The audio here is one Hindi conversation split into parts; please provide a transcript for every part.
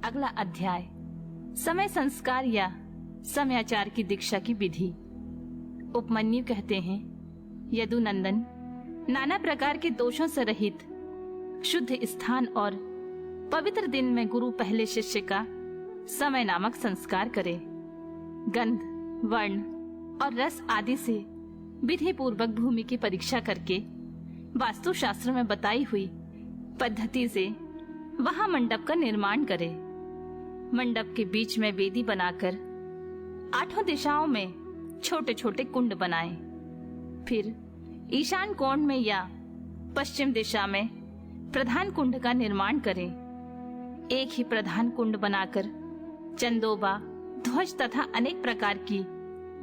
अगला अध्याय समय संस्कार या समयाचार की दीक्षा की विधि। उपमन्यु कहते हैं, यदुनंदन, नाना प्रकार के दोषों से रहित शुद्ध स्थान और पवित्र दिन में गुरु पहले शिष्य का समय नामक संस्कार करे। गंध, वर्ण और रस आदि से विधि पूर्वक भूमि की परीक्षा करके वास्तुशास्त्र में बताई हुई पद्धति से वहां मंडप का निर्माण करे। मंडप के बीच में वेदी बनाकर 8 दिशाओं में छोटे छोटे कुंड बनाए। फिर ईशान कोण में या पश्चिम दिशा में प्रधान कुंड का निर्माण करें। एक ही प्रधान कुंड बनाकर चंदोबा, ध्वज तथा अनेक प्रकार की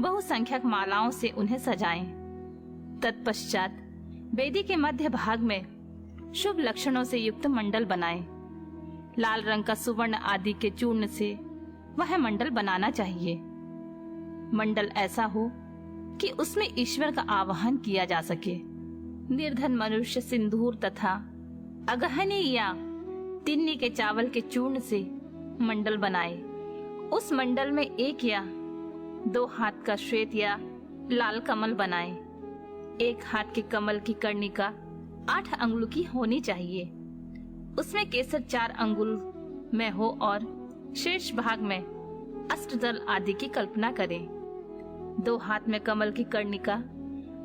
बहुसंख्यक मालाओं से उन्हें सजाएं। तत्पश्चात वेदी के मध्य भाग में शुभ लक्षणों से युक्त मंडल बनाएं। लाल रंग का सुवर्ण आदि के चूर्ण से वह मंडल बनाना चाहिए। मंडल ऐसा हो कि उसमें ईश्वर का आवाहन किया जा सके। निर्धन मनुष्य सिंदूर तथा अगहनी या तिन्नी के चावल के चूर्ण से मंडल बनाए। उस मंडल में 1 या 2 हाथ का श्वेत या लाल कमल बनाए। 1 हाथ के कमल की कर्णिका 8 अंगुल की होनी चाहिए। उसमें केसर 4 अंगुल में हो और शीर्ष भाग में अष्टदल आदि की कल्पना करें। 2 हाथ में कमल की कर्णिका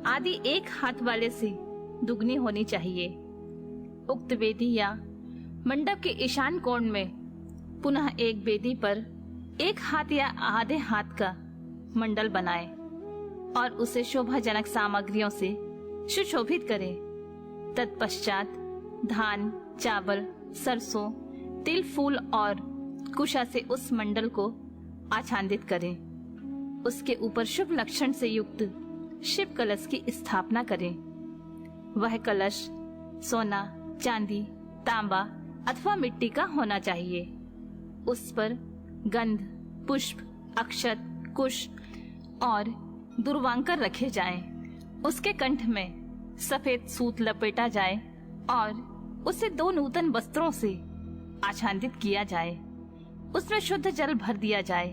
आदि 1 हाथ वाले से दुगनी होनी चाहिए। उक्त वेदी या मंडप के ईशान कोण में पुनः एक वेदी पर 1 हाथ या आधे हाथ का मंडल बनाए और उसे शोभाजनक सामग्रियों से सुशोभित करें। तत्पश्चात धान, चावल, सरसों, तिल, फूल और कुशा से उस मंडल को आच्छादित करें। उसके ऊपर शुभ लक्षण से युक्त शिव कलश की स्थापना करें। वह कलश सोना, चांदी, तांबा अथवा मिट्टी का होना चाहिए। उस पर गंध, पुष्प, अक्षत, कुश और दुर्वांकर रखे जाएं। उसके कंठ में सफेद सूत लपेटा जाए और उसे 2 नूतन वस्त्रों से आच्छादित किया जाए। उसमें शुद्ध जल भर दिया जाए।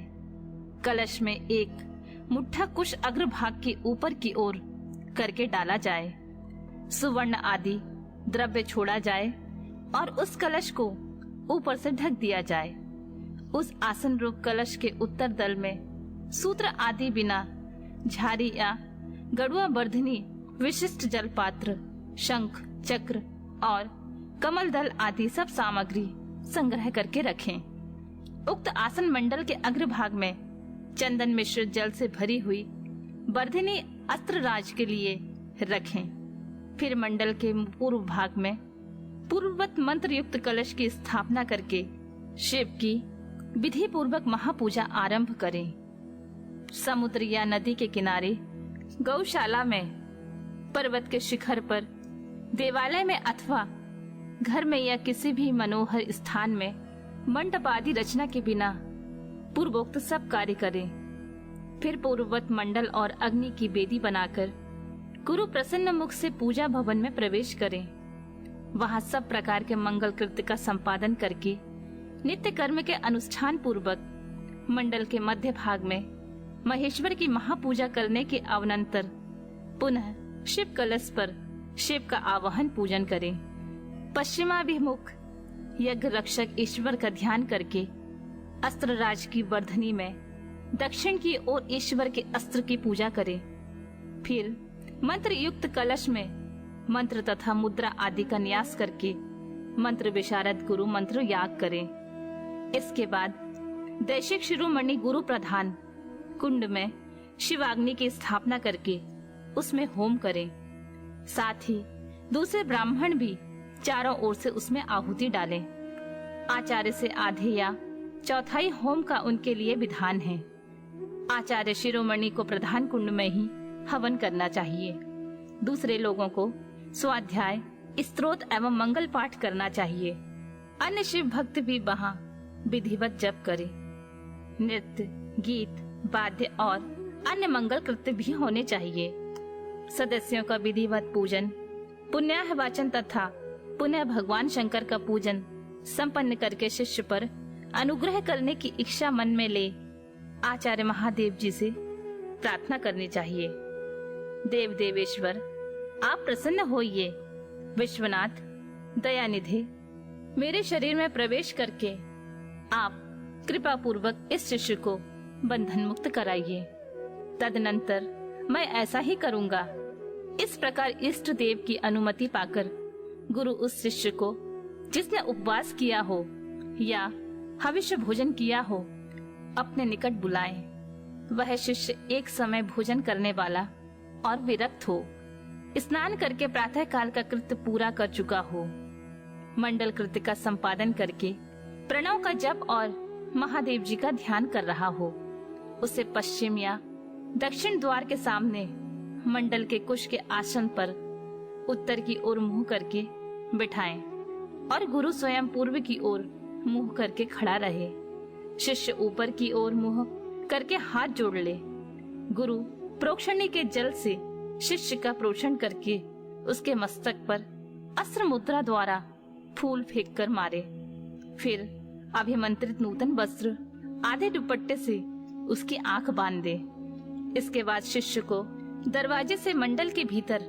कलश में 1 मुट्ठा कुश अग्रभाग के ऊपर की ओर करके डाला जाए। सुवर्ण आदि द्रव्य छोड़ा जाए और उस कलश को ऊपर से ढक दिया जाए। उस आसन रूप कलश के उत्तर दल में सूत्र आदि बिना झारी या गड़ुआ वर्धनी विशिष्ट जल पात्र, शंख, चक्र और कमल दल आदि सब सामग्री संग्रह करके रखें। उक्त आसन मंडल के अग्रभाग में चंदन मिश्रित जल से भरी हुई वर्धिनी अस्त्र राज के लिए रखें। फिर मंडल के पूर्व भाग में पूर्ववत मंत्र युक्त कलश की स्थापना करके शिव की विधि पूर्वक महापूजा आरंभ करें। समुद्र या नदी के किनारे, गौशाला में, पर्वत के शिखर पर, देवालय में अथवा घर में या किसी भी मनोहर स्थान में मंडप आदि रचना के बिना पूर्वोक्त सब कार्य करें। फिर पूर्ववत मंडल और अग्नि की वेदी बनाकर गुरु प्रसन्न मुख से पूजा भवन में प्रवेश करें। वहां सब प्रकार के मंगल कृत्य का संपादन करके नित्य कर्म के अनुष्ठान पूर्वक मंडल के मध्य भाग में महेश्वर की महापूजा करने के अवनंतर पुनः शिव कलश पर शिव का आवाहन पूजन करें। पश्चिमाभिमुख यज्ञ रक्षक ईश्वर का ध्यान करके अस्त्र राज की वर्धनी में दक्षिण की ओर ईश्वर के अस्त्र की पूजा करें। फिर मंत्र युक्त कलश में मंत्र तथा मुद्रा आदि का न्यास करके मंत्र विशारद गुरु मंत्र याग करें। इसके बाद दैशिक शिरोमणि गुरु प्रधान कुंड में शिवाग्नि की स्थापना करके उसमें होम करें। साथ ही दूसरे ब्राह्मण भी चारों ओर से उसमें आहुति डालें। आचार्य से आधे या चौथाई होम का उनके लिए विधान है। आचार्य शिरोमणि को प्रधान कुंड में ही हवन करना चाहिए। दूसरे लोगों को स्वाध्याय, स्तोत्र एवं मंगल पाठ करना चाहिए। अन्य शिव भक्त भी वहाँ विधिवत जप करें। नृत्य, गीत, वाद्य और अन्य मंगल कृत्य भी होने चाहिए। सदस्यों का विधिवत पूजन, पुण्याह वाचन तथा पुनः भगवान शंकर का पूजन संपन्न करके शिष्य पर अनुग्रह करने की इच्छा मन में ले आचार्य महादेव जी से प्रार्थना करनी चाहिए। देव देवेश्वर, आप प्रसन्न होइए। विश्वनाथ, दयानिधि, मेरे शरीर में प्रवेश करके आप कृपा पूर्वक इस शिष्य को बंधन मुक्त कराइए। तदनंतर मैं ऐसा ही करूंगा। इस प्रकार इष्ट देव की अनुमति पाकर गुरु उस शिष्य को जिसने उपवास किया हो या हविष्य भोजन किया हो अपने निकट बुलाएं। वह शिष्य एक समय भोजन करने वाला और विरक्त हो, स्नान करके प्रातः काल का कृत्य पूरा कर चुका हो, मंडल कृत्य का संपादन करके प्रणव का जप और महादेव जी का ध्यान कर रहा हो। उसे पश्चिम या दक्षिण द्वार के सामने मंडल के कुश के आसन पर उत्तर की ओर मुंह करके बिठाएं और गुरु स्वयं पूर्व की ओर मुंह करके खड़ा रहे। शिष्य ऊपर की ओर मुंह करके हाथ जोड़ ले। गुरु प्रोक्षणी के जल से शिष्य का प्रोक्षण करके उसके मस्तक पर अस्त्र मुद्रा द्वारा फूल फेंक कर मारे। फिर अभिमंत्रित नूतन वस्त्र आधे दुपट्टे से उसकी आंख बांध दे। इसके बाद शिष्य को दरवाजे से मंडल के भीतर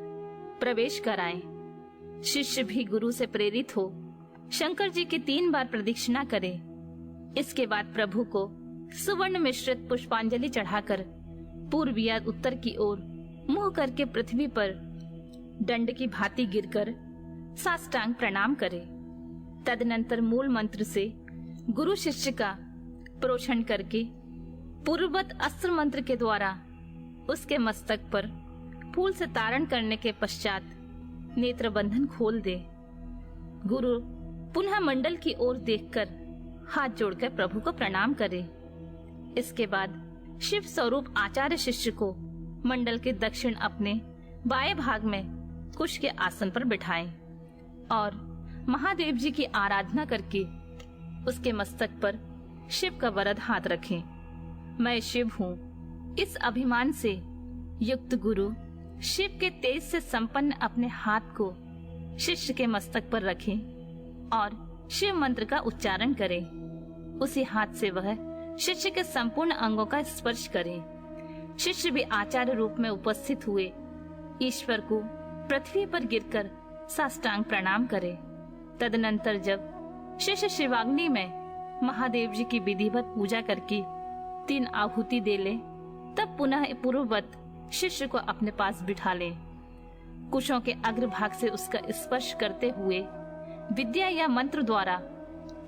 प्रवेश कराएं। शिष्य भी गुरु से प्रेरित हो शंकर जी की 3 बार प्रदक्षिणा करे। इसके बाद प्रभु को सुवर्ण मिश्रित पुष्पांजलि चढ़ाकर पूर्व या उत्तर की ओर मुंह करके पृथ्वी पर दंड की भांति गिरकर साष्टांग प्रणाम करे। तदनंतर मूल मंत्र से गुरु शिष्य का प्रोक्षण करके पूर्ववत अस्त्र मंत्र के द्वारा उसके मस्तक पर फूल से तारण करने के पश्चात नेत्र बंधन खोल दे। गुरु पुनः मंडल की ओर देखकर हाथ जोड़कर प्रभु को प्रणाम करे। इसके बाद शिव स्वरूप आचार्य शिष्य को मंडल के दक्षिण अपने बाएं भाग में कुश के आसन पर बिठाएं और महादेव जी की आराधना करके उसके मस्तक पर शिव का वरद हाथ रखें। मैं शिव हूँ, इस अभिमान से युक्त गुरु शिव के तेज से संपन्न अपने हाथ को शिष्य के मस्तक पर रखें और शिव मंत्र का उच्चारण करें। उसी हाथ से वह शिष्य के संपूर्ण अंगों का स्पर्श करे। शिष्य भी आचार्य रूप में उपस्थित हुए ईश्वर को पृथ्वी पर गिरकर साष्टांग प्रणाम करे। तदनंतर जब शिष्य शिवाग्नि में महादेव जी की विधिवत पूजा करके 3 आहुति दे ले, तब पुनः पूर्ववत शिष्य को अपने पास बिठा ले। कुशों के अग्रभाग से उसका स्पर्श करते हुए विद्या या मंत्र द्वारा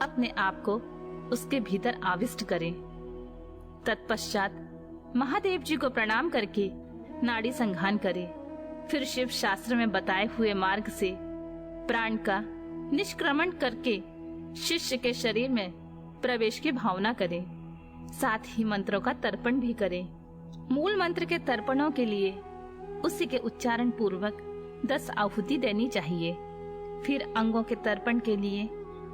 अपने आप को उसके भीतर आविष्ट करें। तत्पश्चात महादेव जी को प्रणाम करके नाड़ी संघान करे। फिर शिव शास्त्र में बताए हुए मार्ग से प्राण का निष्क्रमण करके शिष्य के शरीर में प्रवेश की भावना करे। साथ ही मंत्रों का तर्पण भी करे। मूल मंत्र के तर्पणों के लिए उसी के उच्चारण पूर्वक 10 आहुति देनी चाहिए। फिर अंगों के तर्पण के लिए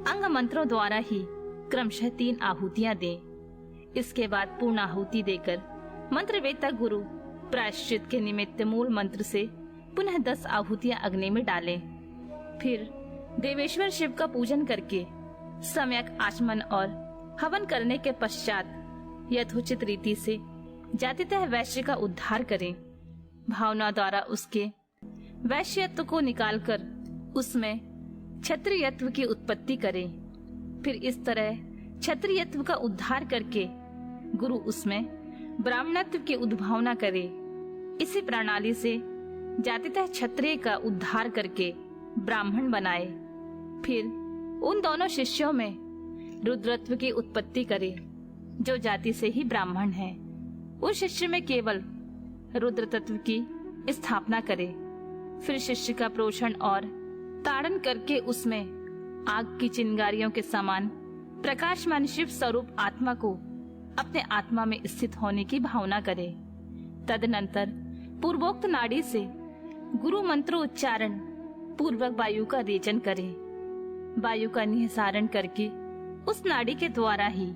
अंग मंत्रों द्वारा ही क्रमशः 3 आहुतियां दे। इसके बाद पूर्ण आहुति देकर मंत्र वेता गुरु प्रायश्चित के निमित्त मूल मंत्र से पुनः 10 आहुतियां अग्नि में डालें। फिर देवेश्वर शिव का पूजन करके सम्यक आचमन और हवन करने के पश्चात यथोचित रीति से जातितः वैश्य का उद्धार करें। भावना द्वारा उसके वैश्यत्व को निकालकर उसमें क्षत्रियत्व की उत्पत्ति करें। फिर इस तरह क्षत्रियत्व का उद्धार करके गुरु उसमें ब्राह्मणत्व की उद्भावना करे। इसी प्रणाली से जातितः क्षत्रिय का उद्धार करके ब्राह्मण बनाए। फिर उन दोनों शिष्यों में रुद्रत्व की उत्पत्ति करे जो जाति से ही ब्राह्मण है। उस शिष्य में केवल रुद्र तत्व की स्थापना करे। फिर शिष्य का प्रोषण और ताड़न करके उसमें आग की चिंगारियों के समान प्रकाशमान शिव स्वरूप आत्मा को अपने आत्मा में स्थित होने की भावना करे। तदनंतर पूर्वोक्त नाड़ी से गुरु मंत्र उच्चारण पूर्वक वायु का रेचन करे। वायु का निःसारण करके उस नाड़ी के द्वारा ही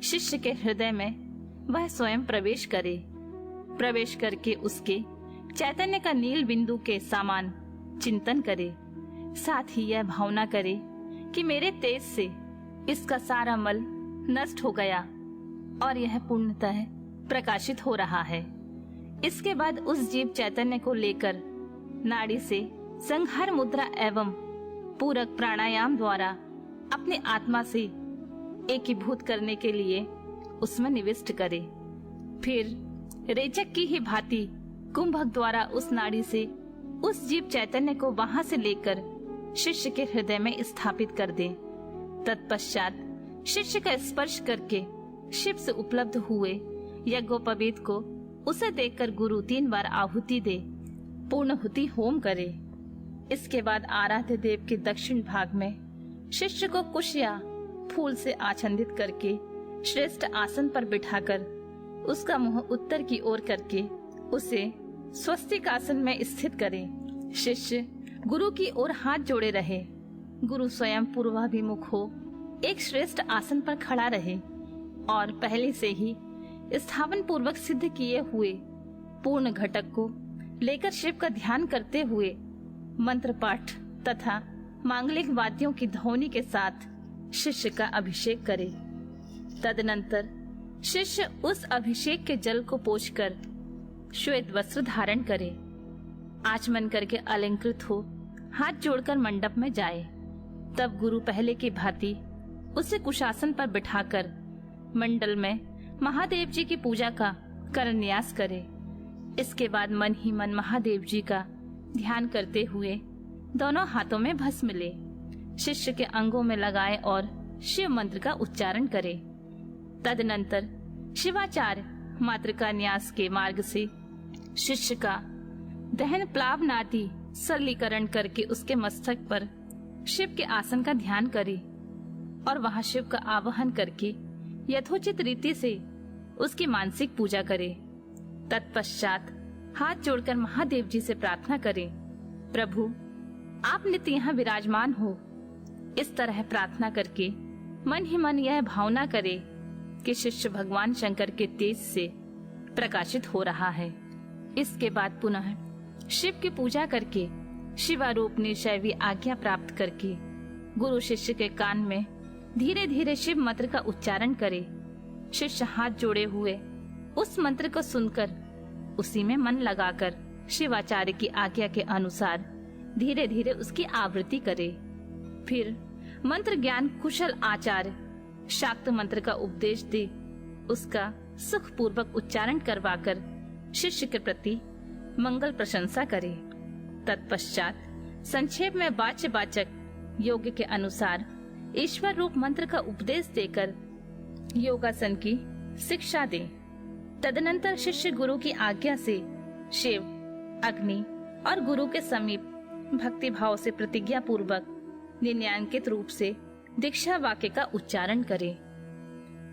शिष्य के हृदय में वह स्वयं प्रवेश करे। प्रवेश करके उसके चैतन्य का नील बिंदु के समान चिंतन करे। साथ ही यह भावना करे कि मेरे तेज से इसका सारा मल नष्ट हो गया और यह पूर्णतः प्रकाशित हो रहा है। इसके बाद उस जीव चैतन्य को लेकर नाड़ी से संहार मुद्रा एवं पूरक प्राणायाम द्वारा अपने आत्मा से एकीभूत करने के लिए उसमें निविष्ट करे। फिर रेचक की ही भांति कुंभक द्वारा उस नाड़ी से उस जीव चैतन्य को वहां से लेकर शिष्य के हृदय में स्थापित कर दे। तत्पश्चात शिष्य का स्पर्श करके शिव से उपलब्ध हुए यज्ञोपवीत को उसे देखकर गुरु 3 बार आहुति दे पूर्णहुति होम करे। इसके बाद आराध्य देव के दक्षिण भाग में शिष्य को कुश या फूल से आच्छादित करके श्रेष्ठ आसन पर बिठाकर उसका मुंह उत्तर की ओर करके उसे स्वस्तिक आसन में स्थित करे। शिष्य गुरु की ओर हाथ जोड़े रहे। गुरु स्वयं पूर्वाभिमुख हो एक श्रेष्ठ आसन पर खड़ा रहे और पहले से ही स्थापन पूर्वक सिद्ध किए हुए पूर्ण घटक को लेकर शिव का ध्यान करते हुए मंत्र पाठ तथा मांगलिक वाद्यों की ध्वनि के साथ शिष्य का अभिषेक करे। तदनंतर शिष्य उस अभिषेक के जल को पोंछकर श्वेत वस्त्र धारण करे, आचमन करके अलंकृत हो हाथ जोड़कर मंडप में जाए। तब गुरु पहले की भांति उसे कुशासन पर बिठाकर मंडल में महादेव जी की पूजा का करन्यास करे। इसके बाद मन ही मन महादेव जी का ध्यान करते हुए दोनों हाथों में भस्म ले शिष्य के अंगों में लगाए और शिव मंत्र का उच्चारण करे। तदनंतर शिवाचार्य मातृका न्यास के मार्ग से शिष्य का दहन प्लावनादि सरलीकरण करके उसके मस्तक पर शिव के आसन का ध्यान करे और वहां शिव का आवाहन करके यथोचित रीति से उसकी मानसिक पूजा करे। तत्पश्चात हाथ जोड़कर महादेव जी से प्रार्थना करे, प्रभु आप नित्य यहाँ विराजमान हो। इस तरह प्रार्थना करके मन ही मन यह भावना करे कि शिष्य भगवान शंकर के तेज से प्रकाशित हो रहा है। इसके बाद पुनः शिव की पूजा करके शिवारूप निशैवी आज्ञा प्राप्त करके गुरु शिष्य के कान में धीरे धीरे शिव मंत्र का उच्चारण करे। शिष्य हाथ जोड़े हुए उस मंत्र को सुनकर उसी में मन लगाकर शिवाचार्य की आज्ञा के अनुसार धीरे धीरे उसकी आवृत्ति करे। फिर मंत्र ज्ञान कुशल आचार्य शाक्त मंत्र का उपदेश दे उसका सुख पूर्वक उच्चारण करवाकर शिष्य के प्रति मंगल प्रशंसा करे। तत्पश्चात संक्षेप में वाच्य योग्य के अनुसार ईश्वर रूप मंत्र का उपदेश देकर योगासन की शिक्षा दे। तदनंतर शिष्य गुरु की आज्ञा से शिव, अग्नि और गुरु के समीप भक्ति भाव से प्रतिज्ञा पूर्वक निन्यांकित रूप से दीक्षा वाक्य का उच्चारण करे।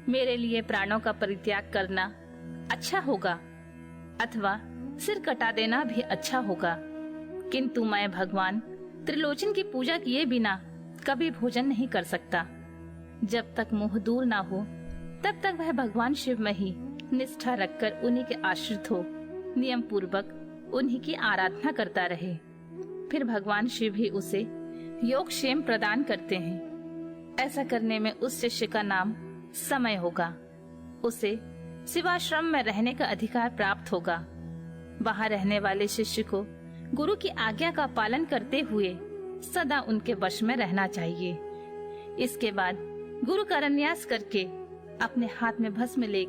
मेरे लिए प्राणों का परित्याग करना अच्छा होगा अथवा सिर कटा देना भी अच्छा होगा, किंतु मैं भगवान त्रिलोचन की पूजा किए बिना कभी भोजन नहीं कर सकता। जब तक मुंह दूर ना हो तब तक वह भगवान शिव में ही निष्ठा रखकर उन्हीं के आश्रित हो नियम पूर्वक उन्हीं की आराधना करता रहे। फिर भगवान शिव ही उसे योग क्षेम प्रदान करते हैं। ऐसा करने में उस शिष्य का नाम समय होगा। उसे शिवाश्रम में रहने का अधिकार प्राप्त होगा। वहां रहने वाले शिष्य को गुरु की आज्ञा का पालन करते हुए सदा उनके वश में रहना चाहिए। इसके बाद गुरु का करन्यास करके अपने हाथ में भस्म ले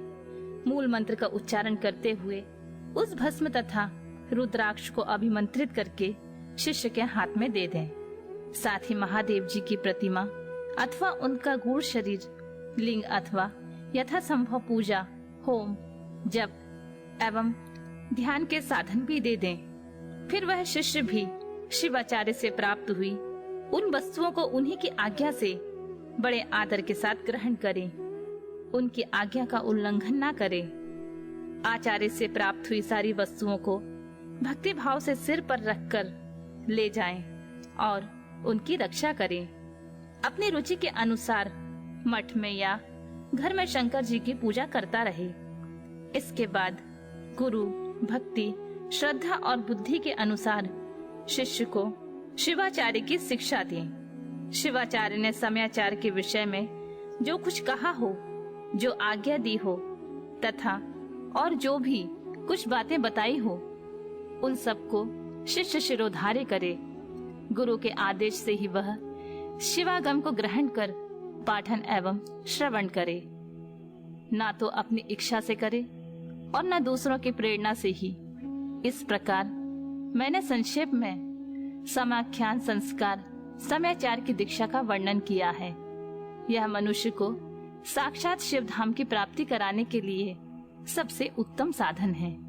मूल मंत्र का उच्चारण करते हुए उस भस्म तथा रुद्राक्ष को अभिमंत्रित करके शिष्य के हाथ में दे दें। साथ ही महादेव जी की प्रतिमा अथवा उनका गूढ़ शरीर, लिंग अथवा यथासंभव पूजा, होम, जप एवं ध्यान के साधन भी दे दें। फिर वह शिष्य भी शिवाचार्य से प्राप्त हुई उन वस्तुओं को उन्हीं की आज्ञा से बड़े आदर के साथ ग्रहण करे, उनकी आज्ञा का उल्लंघन ना करे। आचार्य से प्राप्त हुई सारी वस्तुओं को भक्ति भाव से सिर पर रखकर ले जाएं और उनकी रक्षा करें। अपनी रुचि के अनुसार मठ में या घर में शंकर जी की पूजा करता रहे। इसके बाद गुरु भक्ति, श्रद्धा और बुद्धि के अनुसार शिष्य को शिवाचार्य की शिक्षा दी। शिवाचार्य ने समयाचार के विषय में जो कुछ कहा हो जो आज्ञा दी हो तथा और जो भी कुछ बातें बताई हो उन सबको शिष्य शिरोधार्य करे। गुरु के आदेश से ही वह शिवागम को ग्रहण कर पाठन एवं श्रवण करे, ना तो अपनी इच्छा से करे और न दूसरों की प्रेरणा से ही। इस प्रकार मैंने संक्षेप में समाख्यान संस्कार समयाचार की दीक्षा का वर्णन किया है। यह मनुष्य को साक्षात शिवधाम की प्राप्ति कराने के लिए सबसे उत्तम साधन है।